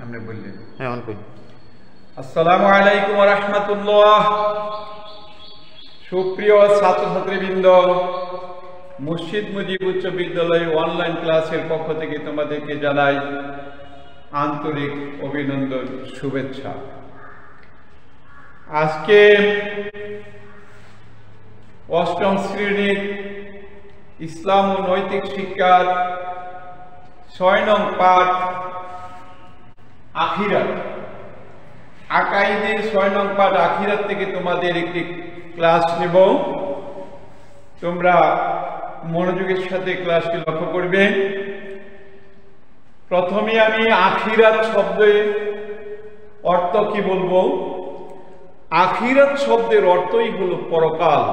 हमने बोलले হ্যাঁ অন করি। আসসালামু আলাইকুম ওয়া রাহমাতুল্লাহ। সুপ্রিয় ছাত্রছাত্রীবৃন্দ, মুর্শিদ মুজিব উচ্চ বিদ্যালয় অনলাইন ক্লাসের পক্ষ থেকে তোমাদেরকে জানাই আন্তরিক অভিনন্দন, শুভেচ্ছা। আজকে অষ্টম শ্রেণীর ইসলাম ও নৈতিক শিক্ষার ৬ নং পাঠ আখিরাত, আকাইদের ৬ নং পাঠ আখিরাত থেকে তোমাদের একটি ক্লাস নেব। তোমরা মনোযোগের সাথে ক্লাসটি লক্ষ্য করবে। প্রথমে আমি আখিরাত শব্দের অর্থ কি বলবো। আখিরাত শব্দের অর্থই হলো পরকাল।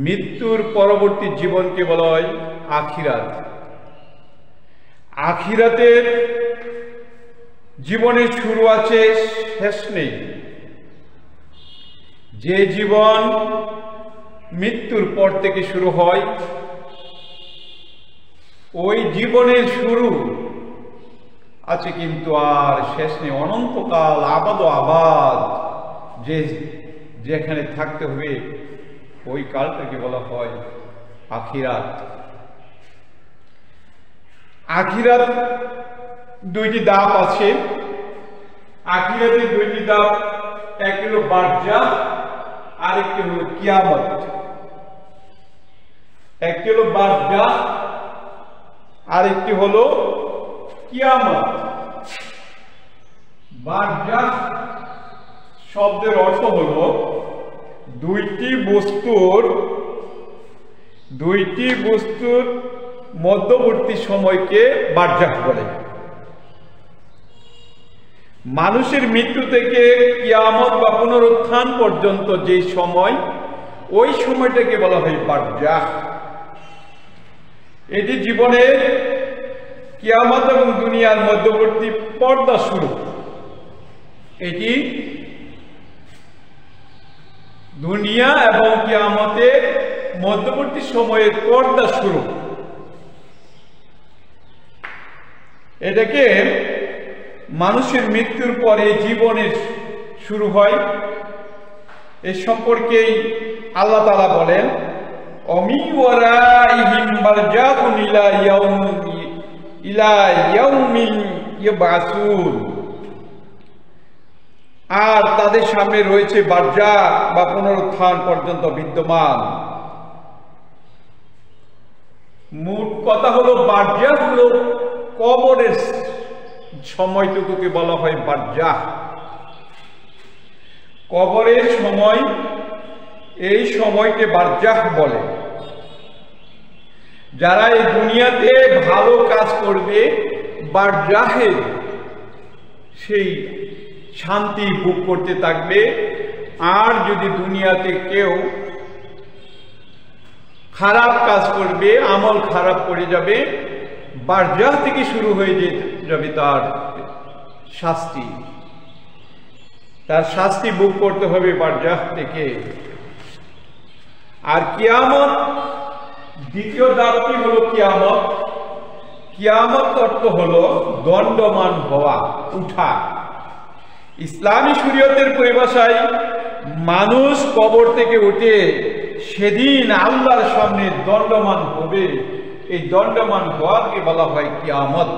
মৃত্যুর পরবর্তী জীবনকে বলা হয় আখিরাত। আখিরাতের জীবনের শুরু আছে, শেষ নেই। যে জীবন মৃত্যুর পর থেকে শুরু হয়, ওই জীবনের শুরু আছে কিন্তু আর শেষ নেই। অনন্তকাল আবাদ আবাদ যেখানে থাকতে হবে, ওই কালটাকে বলা হয় আখিরাত। আখিরাত দুইটি ধাপ আছে। আখিরাতের দুইটি ধাপ, একটি হলো বারজাহ, আরেকটি হলো কিয়ামত। একটি হলো বারজাহ, আরেকটি হলো কিয়ামত। বারজাহ শব্দের অর্থ হলো দুইটি বস্তুর মধ্যবর্তী সময়কে বারজাহ বলে। মানুষের মৃত্যু থেকে কিয়ামত বা পুনরুত্থান পর্যন্ত যে সময়, ওই সময়টাকে বলা হয় বারজাহ। এটি জীবনের কিয়ামত এবং দুনিয়ার মধ্যবর্তী পর্দা শুরু। এটি দুনিয়া এবং কিয়ামতের মধ্যবর্তী সময়ের পর্দা শুরু। এটাকে মানুষের মৃত্যুর পরে জীবনের শুরু হয়। এ সম্পর্কেই আল্লাহ তাআলা বলেন, অমি ওয়ারাইহিম বারজাখুন ইলা ইয়াউমিন ইউবআসুন। আর তাদের সামনে রয়েছে বারজাখ বা পুনরুত্থান পর্যন্ত বিদ্যমান। মোট কথা হলো বারজাখ হলো কবরের সময়টুকুকে বলা হয় বারজাখ। কবরের সময়, এই সময়কে বারজাখ বলে। যারা এই দুনিয়াতে ভালো কাজ করবে, বারজাখে সেই শান্তি ভোগ করতে থাকবে। আর যদি দুনিয়াতে কেউ খারাপ কাজ করবে, আমল খারাপ করে যাবে, বারজাখ থেকে শুরু হয়ে যাবে তার শাস্তি। তার শাস্তি ভোগ করতে হবে বারজাখ থেকে। আর কিয়ামত, দ্বিতীয় ধাপটি হলো কিয়ামত। কিয়ামত অর্থ হলো দণ্ডমান হওয়া, উঠা। ইসলামী শরীয়তের পরিভাষায় মানুষ কবর থেকে উঠে সেদিন আল্লাহর সামনে দণ্ডমান হবে। এই দণ্ডমান হওয়াকে বলা হয় কিয়ামত।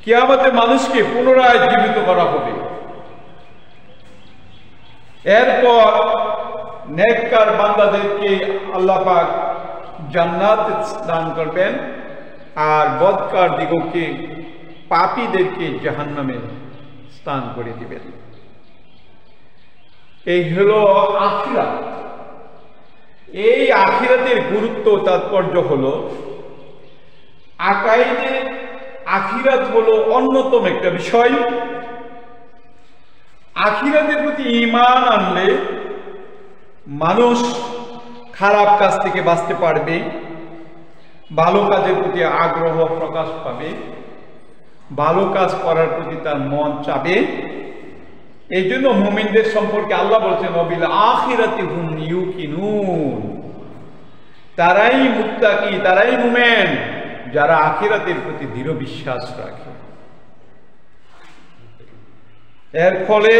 কিয়ামতে মানুষকে পুনরায় জীবিত করা হবে। এরপর নেককার বান্দাদেরকে আল্লাহ পাক জান্নাত দান করবেন, আর বদকার দিগকে, পাপীদেরকে জাহান্নামে স্থান করে দিবেন। এই হলো আখিরাত। এই আখিরাতের গুরুত্ব, তাৎপর্য হলো, আকাইদে আখিরাত হলো অন্যতম একটা বিষয়। আখিরাতের প্রতি ঈমান আনলে মানুষ খারাপ কাজ থেকে বাঁচতে পারবে, ভালো কাজের প্রতি আগ্রহ প্রকাশ পাবে, ভালো কাজ করার প্রতি তার মন চাবে। এই জন্য মুমিনদের সম্পর্কে আল্লাহ বলছেন, ওয়াবিল আখিরাতি হুম ইউকিনুন। তারাই মুত্তাকি, তারাই মুমিন, যারা আখিরাতের প্রতি দৃঢ় বিশ্বাস রাখে। এর ফলে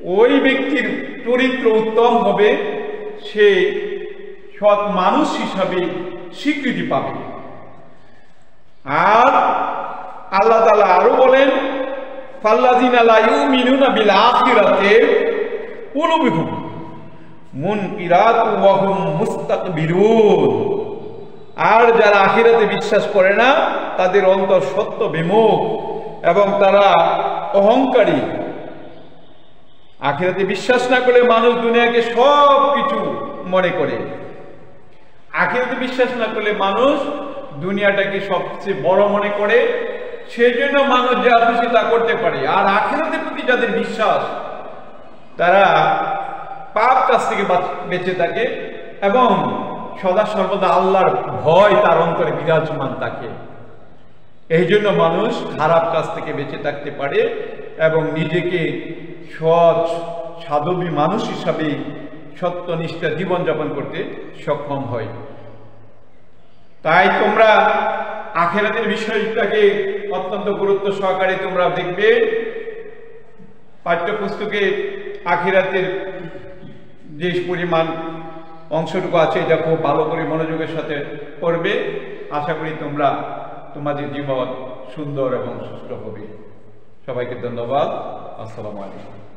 ওই ব্যক্তির চরিত্র উত্তম হবে, সে সৎ মানুষ হিসাবে স্বীকৃতি পাবে। আর আল্লাহ তাআলা আরো বলেন, ফাল্লাযিনা লা ইউমিনুনা বিল আখিরাতি কুলুবুহুম মুনকিরাতু ওয়া হুম মুস্তাকবিরুন। আর যারা আখিরাতে বিশ্বাস করে না, তাদের অন্তর সত্য বিমুখ এবং তারা অহংকারী। আখিরাতে বিশ্বাস না করলে মানুষ দুনিয়াকে সব কিছু মনে করে। আখিরাতে বিশ্বাস না করলে মানুষ দুনিয়াটাকে সবচেয়ে বড় মনে করে, সেই জন্য মানুষ যা খুশি তা করতে পারে। আর আখিরাতের প্রতি যাদের বিশ্বাস, তারা পাপ কাজ থেকে বেঁচে থাকে এবং সদা সর্বদা আল্লাহর ভয় তার অন্তরে বিরাজমান থাকে। এই জন্য মানুষ খারাপ কাজ থেকে বেঁচে থাকতে পারে এবং নিজেকে সৎ সাধবী মানুষ হিসাবে সত্যনিষ্ঠ জীবনযাপন করতে সক্ষম হয়। তাই তোমরা আখিরাতের বিষয়টাকে অত্যন্ত গুরুত্ব সহকারে তোমরা দেখবে। পাঠ্যপুস্তকে আখিরাতের যে পরিমাণ অংশটুকু আছে, এটা খুব ভালো করে মনোযোগের সাথে পড়বে। আশা করি তোমরা তোমাদের জীবন সুন্দর এবং সুস্থ হবে। সবাইকে ধন্যবাদ। আসসালামু আলাইকুম।